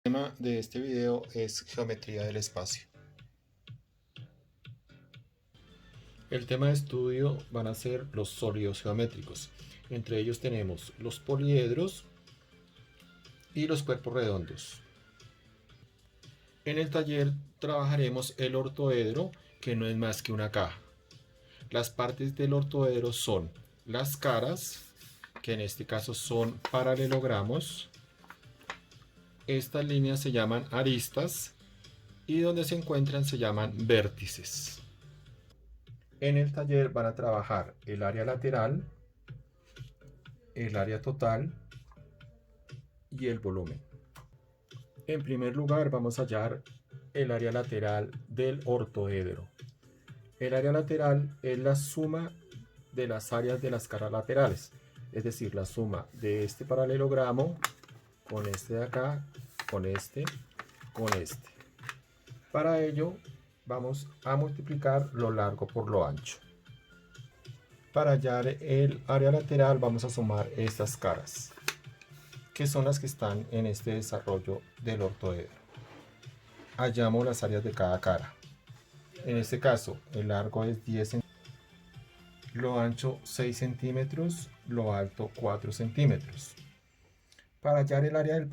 El tema de este video es geometría del espacio. El tema de estudio van a ser los sólidos geométricos. Entre ellos tenemos los poliedros y los cuerpos redondos. En el taller trabajaremos el ortoedro, que no es más que una caja. Las partes del ortoedro son las caras, que en este caso son paralelogramos. Estas líneas se llaman aristas y donde se encuentran se llaman vértices. En el taller van a trabajar el área lateral, el área total y el volumen. En primer lugar vamos a hallar el área lateral del ortoedro. El área lateral es la suma de las áreas de las caras laterales, es decir, la suma de este paralelogramo con este de acá, con este, con este. Para ello vamos a multiplicar lo largo por lo ancho. Para hallar el área lateral vamos a sumar estas caras, que son las que están en este desarrollo del ortoedro. Hallamos las áreas de cada cara. En este caso, el largo es 10 centímetros, lo ancho 6 centímetros, lo alto 4 centímetros. Para hallar el área del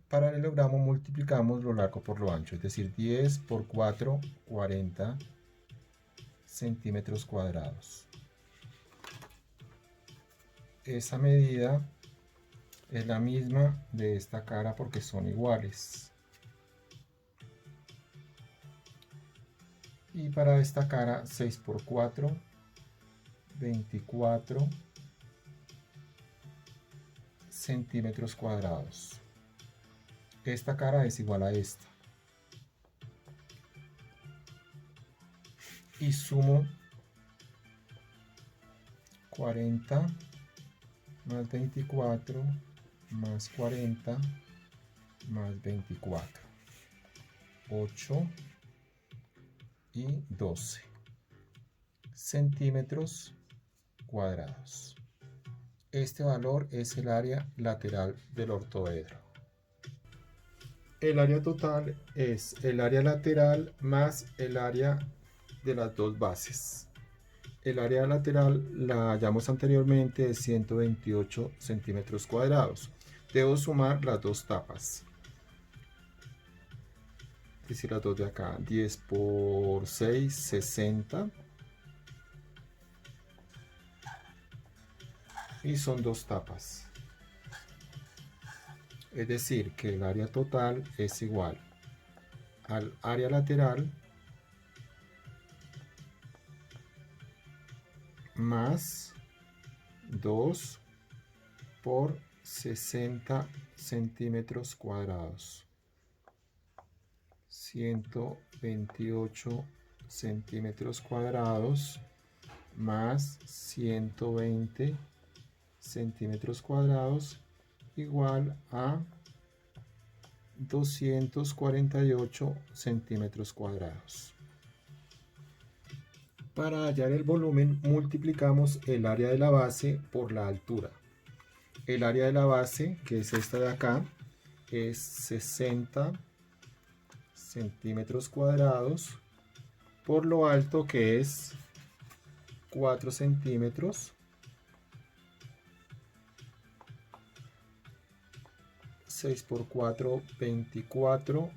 paralelogramo multiplicamos lo largo por lo ancho, es decir, 10 por 4, 40 centímetros cuadrados. Esa medida es la misma de esta cara porque son iguales. Y para esta cara 6 por 4, 24 centímetros cuadrados. Esta cara es igual a esta. Y sumo 40 más 24 más 40 más 24. 8 y 12 centímetros cuadrados. Este valor es el área lateral del ortoedro. El área total es el área lateral más el área de las dos bases. El área lateral la hallamos anteriormente de 128 centímetros cuadrados. Debo sumar las dos tapas. Es decir, las dos de acá. 10 por 6, 60. Y son dos tapas. Es decir, que el área total es igual al área lateral más 2 por 60 centímetros cuadrados. 128 centímetros cuadrados más 120 centímetros cuadrados igual a 248 centímetros cuadrados. Para hallar el volumen multiplicamos el área de la base por la altura. El área de la base, que es esta de acá, es 60 centímetros cuadrados por lo alto, que es 4 centímetros. 6 por 4, 24,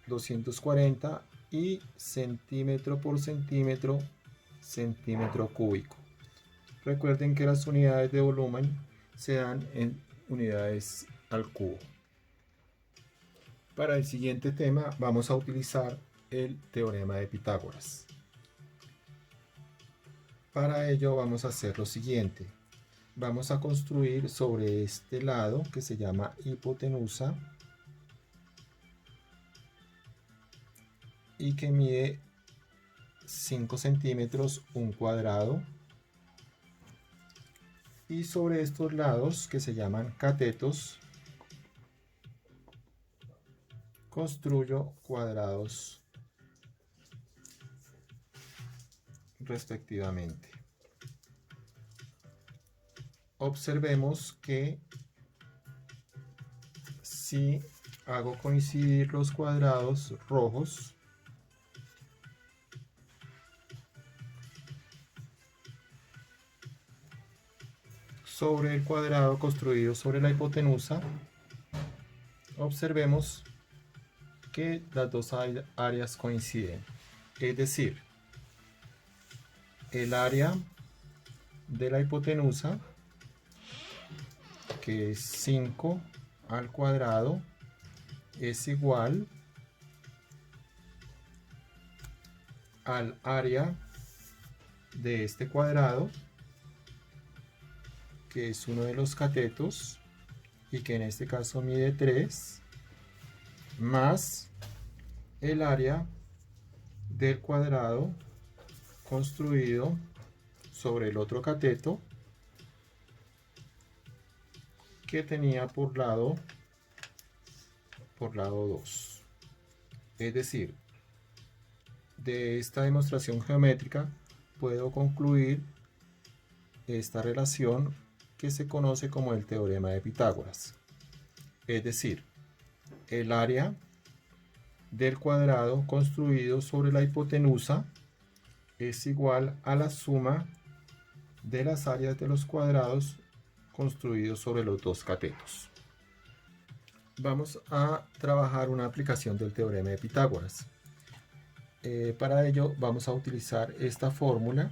240 y centímetro por centímetro, centímetro cúbico. Recuerden que las unidades de volumen se dan en unidades al cubo. Para el siguiente tema vamos a utilizar el teorema de Pitágoras. Para ello vamos a hacer lo siguiente. Vamos a construir sobre este lado, que se llama hipotenusa y que mide 5 centímetros un cuadrado, y sobre estos lados, que se llaman catetos, construyo cuadrados respectivamente. Observemos que si hago coincidir los cuadrados rojos sobre el cuadrado construido sobre la hipotenusa, observemos que las dos áreas coinciden. Es decir, el área de la hipotenusa, que es 5 al cuadrado, es igual al área de este cuadrado, que es uno de los catetos y que en este caso mide 3, más el área del cuadrado construido sobre el otro cateto, que tenía por lado 2. Es decir, de esta demostración geométrica puedo concluir esta relación que se conoce como el teorema de Pitágoras. Es decir, el área del cuadrado construido sobre la hipotenusa es igual a la suma de las áreas de los cuadrados construidos sobre los dos catetos. Vamos a trabajar una aplicación del teorema de Pitágoras. Para ello vamos a utilizar esta fórmula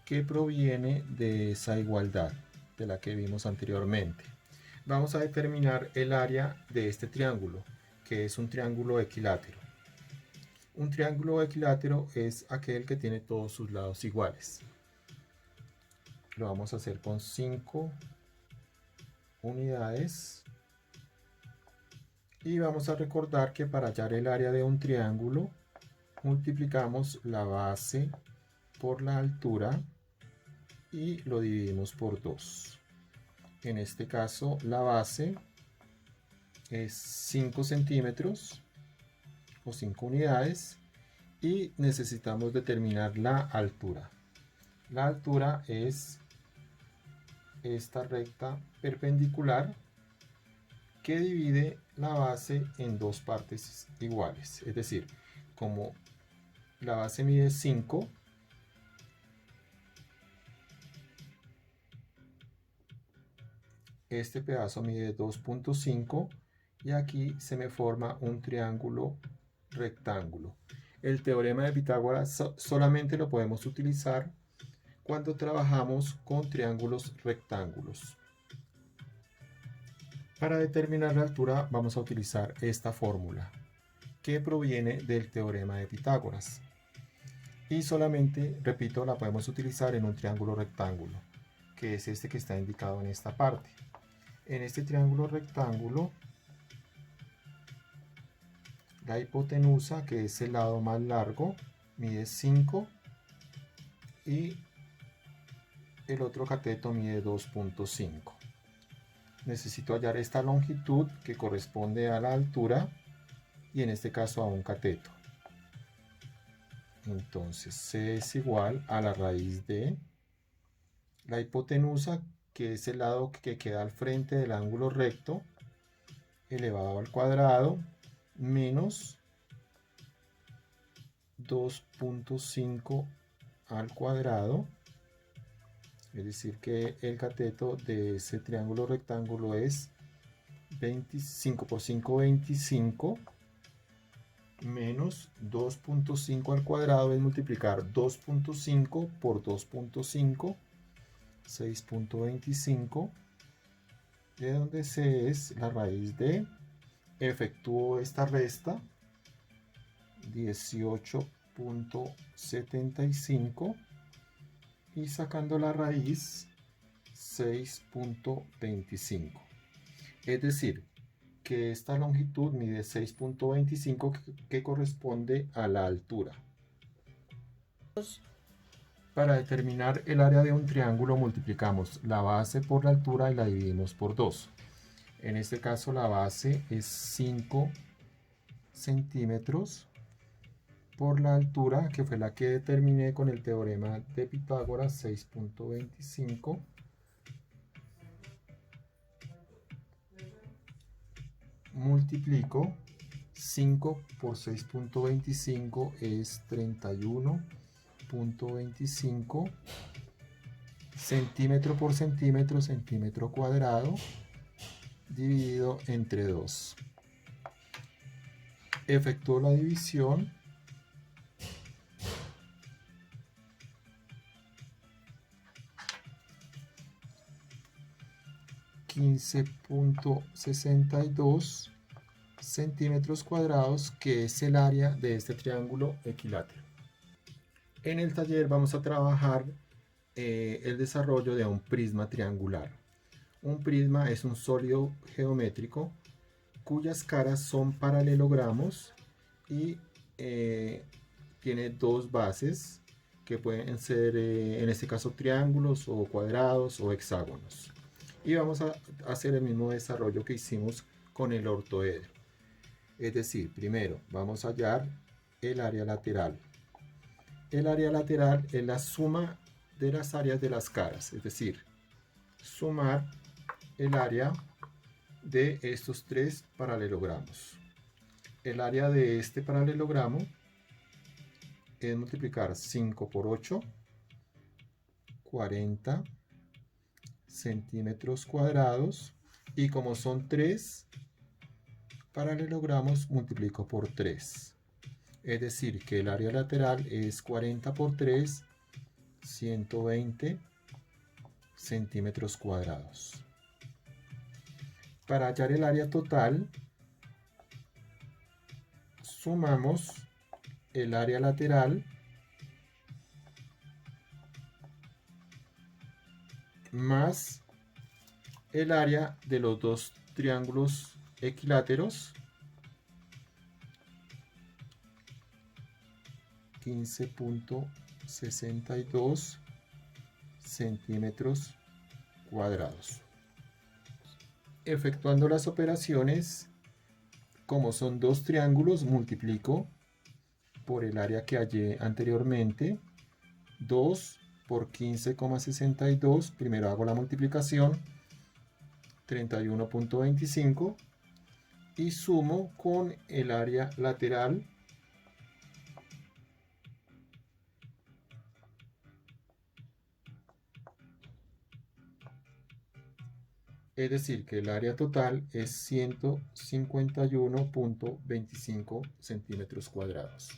que proviene de esa igualdad de la que vimos anteriormente. Vamos a determinar el área de este triángulo, que es un triángulo equilátero. Un triángulo equilátero es aquel que tiene todos sus lados iguales. Lo vamos a hacer con 5 unidades. Y vamos a recordar que para hallar el área de un triángulo, multiplicamos la base por la altura y lo dividimos por 2. En este caso, la base es 5 centímetros o 5 unidades y necesitamos determinar la altura. La altura es esta recta perpendicular que divide la base en dos partes iguales. Es decir, como la base mide 5, este pedazo mide 2.5 y aquí se me forma un triángulo rectángulo. El teorema de Pitágoras solamente lo podemos utilizar cuando trabajamos con triángulos rectángulos. Para determinar la altura vamos a utilizar esta fórmula que proviene del teorema de Pitágoras. Y solamente, repito, la podemos utilizar en un triángulo rectángulo, que es este que está indicado en esta parte. En este triángulo rectángulo, la hipotenusa, que es el lado más largo, mide 5 y el otro cateto mide 2.5. Necesito hallar esta longitud que corresponde a la altura y en este caso a un cateto. Entonces C es igual a la raíz de la hipotenusa, que es el lado que queda al frente del ángulo recto, elevado al cuadrado, menos 2.5 al cuadrado. Es decir que el cateto de ese triángulo rectángulo es 25 por 5, 25, menos 2.5 al cuadrado es multiplicar 2.5 por 2.5, 6.25, de donde C es la raíz de, efectúo esta resta, 18.75, y sacando la raíz, 6.25. Es decir, que esta longitud mide 6.25, que corresponde a la altura. Para determinar el área de un triángulo multiplicamos la base por la altura y la dividimos por 2. En este caso la base es 5 centímetros por la altura, que fue la que determiné con el teorema de Pitágoras, 6.25. multiplico 5 por 6.25 es 31.25 centímetro por centímetro, centímetro cuadrado, dividido entre 2. Efectúo la división. $15.62 centímetros cuadrados, que es el área de este triángulo equilátero. En el taller vamos a trabajar el desarrollo de un prisma triangular. Un prisma es un sólido geométrico cuyas caras son paralelogramos y tiene dos bases que pueden ser en este caso triángulos o cuadrados o hexágonos. Y vamos a hacer el mismo desarrollo que hicimos con el ortoedro. Es decir, primero vamos a hallar el área lateral. El área lateral es la suma de las áreas de las caras, es decir, sumar el área de estos tres paralelogramos. El área de este paralelogramo es multiplicar 5 por 8, 40 centímetros cuadrados, y como son 3 paralelogramos multiplico por 3, es decir que el área lateral es 40 por 3, 120 centímetros cuadrados. Para hallar el área total sumamos el área lateral más el área de los dos triángulos equiláteros, 15.62 centímetros cuadrados. Efectuando las operaciones, como son dos triángulos, multiplico por el área que hallé anteriormente, 2 por 15,62, primero hago la multiplicación, 31.25, y sumo con el área lateral, es decir que el área total es 151.25 centímetros cuadrados.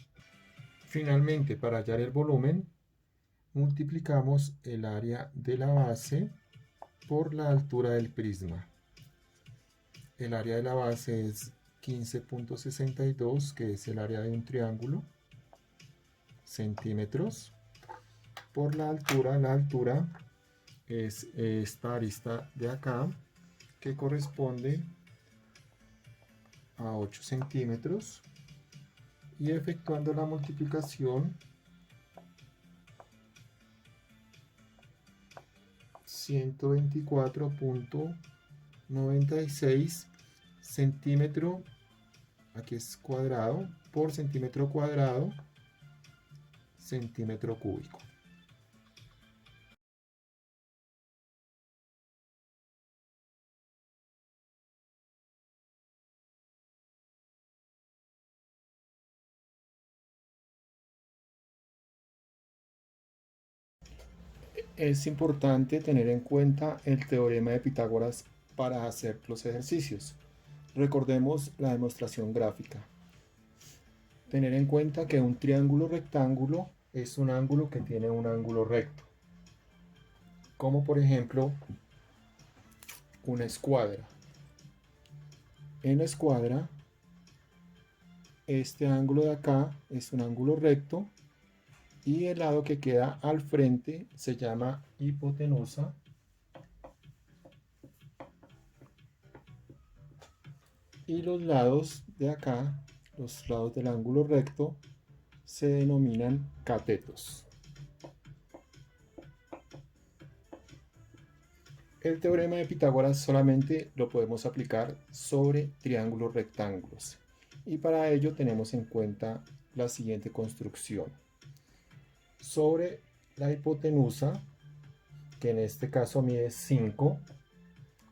Finalmente, para hallar el volumen, multiplicamos el área de la base por la altura del prisma. El área de la base es 15.62, que es el área de un triángulo, centímetros, por la altura es esta arista de acá, que corresponde a 8 centímetros, y efectuando la multiplicación, 124.96 centímetro, aquí es cuadrado, por centímetro cuadrado, centímetro cúbico. Es importante tener en cuenta el teorema de Pitágoras para hacer los ejercicios. Recordemos la demostración gráfica. Tener en cuenta que un triángulo rectángulo es un ángulo que tiene un ángulo recto, como por ejemplo una escuadra. En la escuadra, este ángulo de acá es un ángulo recto, y el lado que queda al frente se llama hipotenusa, y los lados de acá, los lados del ángulo recto, se denominan catetos. El teorema de Pitágoras solamente lo podemos aplicar sobre triángulos rectángulos, y para ello tenemos en cuenta la siguiente construcción. Sobre la hipotenusa, que en este caso mide 5,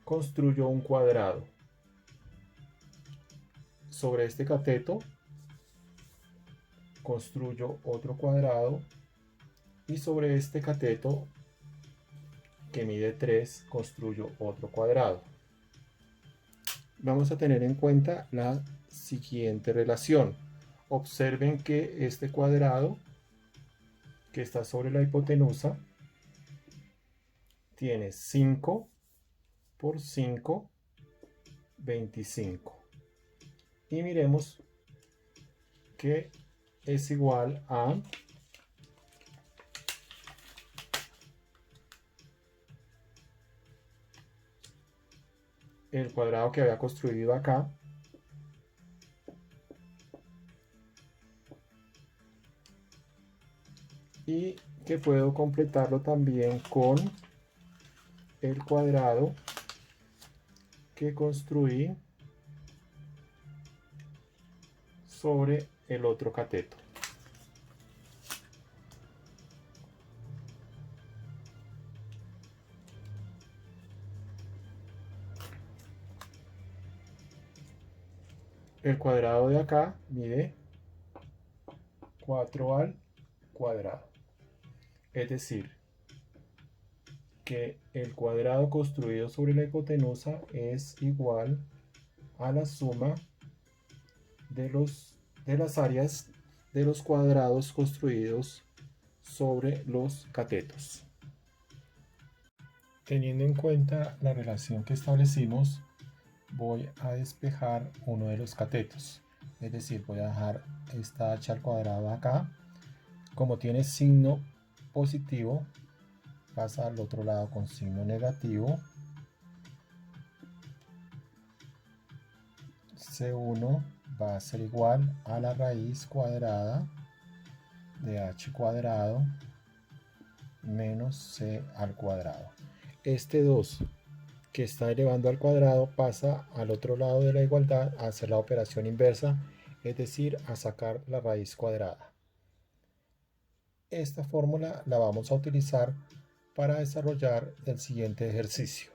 construyo un cuadrado. sobre este cateto construyo otro cuadrado y sobre este cateto que mide 3 construyo otro cuadrado. Vamos a tener en cuenta la siguiente relación. Observen que este cuadrado que está sobre la hipotenusa tiene 5 por 5, 25. Y miremos que es igual a el cuadrado que había construido acá, y que puedo completarlo también con el cuadrado que construí sobre el otro cateto. El cuadrado de acá mide 4 al cuadrado. Es decir, que el cuadrado construido sobre la hipotenusa es igual a la suma de las áreas de los cuadrados construidos sobre los catetos. Teniendo en cuenta la relación que establecimos, voy a despejar uno de los catetos. Es decir, voy a dejar esta h al cuadrado acá. Como tiene signo positivo, pasa al otro lado con signo negativo. C1 va a ser igual a la raíz cuadrada de h cuadrado menos c al cuadrado. Este 2 que está elevando al cuadrado pasa al otro lado de la igualdad a hacer la operación inversa, es decir, a sacar la raíz cuadrada. Esta fórmula la vamos a utilizar para desarrollar el siguiente ejercicio.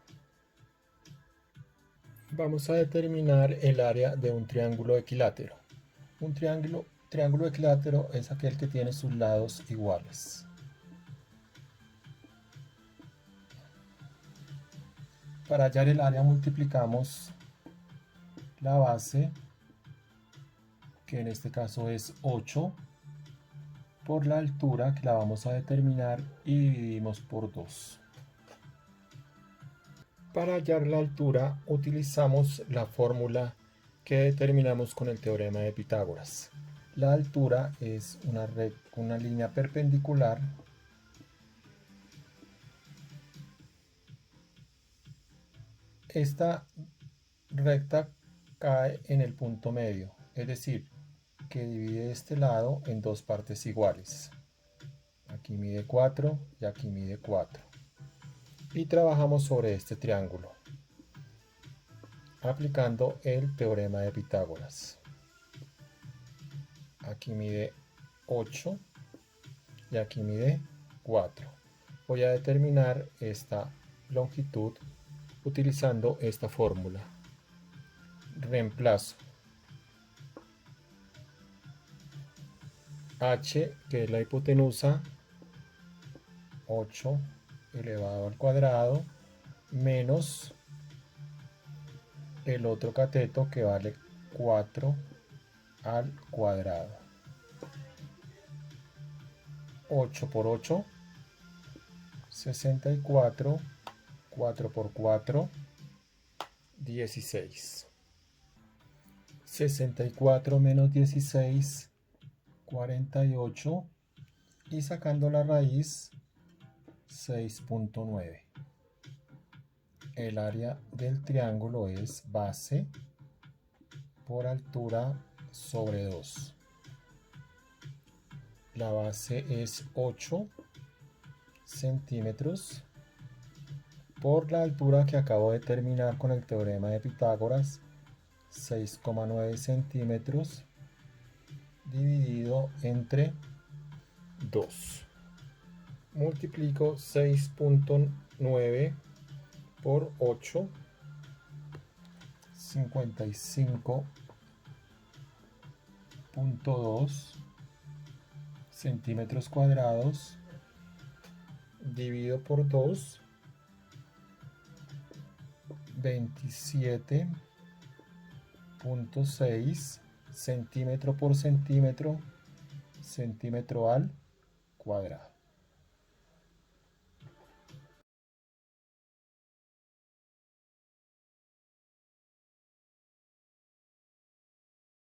Vamos a determinar el área de un triángulo equilátero. Un triángulo equilátero es aquel que tiene sus lados iguales. Para hallar el área multiplicamos la base, que en este caso es 8, por la altura, que la vamos a determinar, y dividimos por 2. Para hallar la altura utilizamos la fórmula que determinamos con el teorema de Pitágoras. La altura es una línea perpendicular esta recta cae en el punto medio, es decir, que divide este lado en dos partes iguales. Aquí mide 4 y aquí mide 4. Y trabajamos sobre este triángulo, aplicando el teorema de Pitágoras. Aquí mide 8 y aquí mide 4. Voy a determinar esta longitud utilizando esta fórmula. Reemplazo h, que es la hipotenusa, 8 elevado al cuadrado, menos el otro cateto, que vale 4 al cuadrado. 8 por 8, 64, 4 por 4, 16. 64 menos 16, 48, y sacando la raíz, 6.9. El área del triángulo es base por altura sobre 2. La base es 8 centímetros por la altura que acabo de determinar con el teorema de Pitágoras, 6,9 centímetros dividido entre 2. Multiplico 6.9 por 8, 55 2 centímetros cuadrados dividido por 2, 27,6 centímetro por centímetro, centímetro al cuadrado.